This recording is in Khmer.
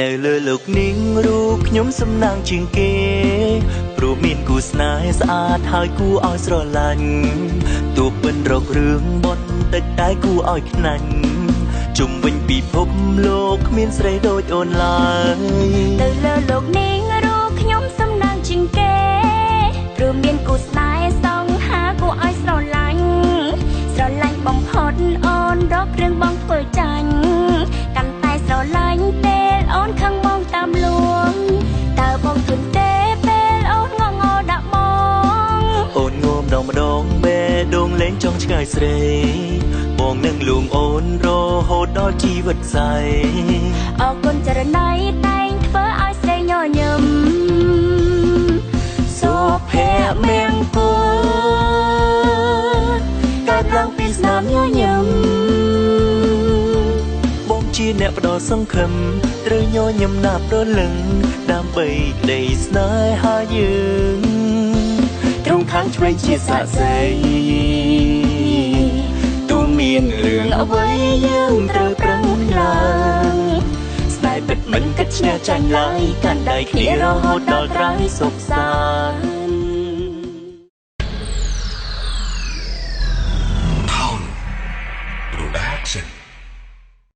នៅលើលោកនាងរូបខ្ញុំសំណាងជាងគេព្រោះមានគូស្នេហ៍ស្អាតហើយគួរឲ្យស្រឡាញ់ទោះពិនរករឿងបន្តិចតែគួរឲ្យខ្នាញ់ជុំវិញពិភពលោកគ្មានស្រីដូចអូនឡើយនៅលើលោកនាងរូបខ្ញុំសំណាងជាងគេព្រោះមានគូស្នេហ៍សងហាគួរឲ្យស្រឡាញ់បំផុតអូនរករឿងបងធ្វើចាញ់កាន់តែស្រឡាញ់ពេលអូនខឹងមកតាមលួងតើបងធន់ទេពេលអូនងងដាក់បងអូនងមដងម្ដងបេះដូងលេងចង់ឆ្ងាយស្រីបងនឹងលួងអូនរហូតដល់ជីវិតស្អែកអរគុណចរណៃតែងធ្វើឲ្យស្រីញញឹមសុភមង្គលកើតឡើងពីស្នាមញញឹមបងជាអ្នកផ្ដល់សង្ឃឹមត្រូវញញឹមណាប់រលឹងដើម្បីក្តីស្នេហាយើងត្រង់ខាងឆ្វេងជាសាក្សីទូមានរឿងអ្វីយើងត្រូវប្រឹងឡើងស្នេហ៍ពិតមិនគិតឈ្នះចាញ់ឡើយកាន់ដៃគ្នារហូតដល់ក្រោយសុខសាន្ត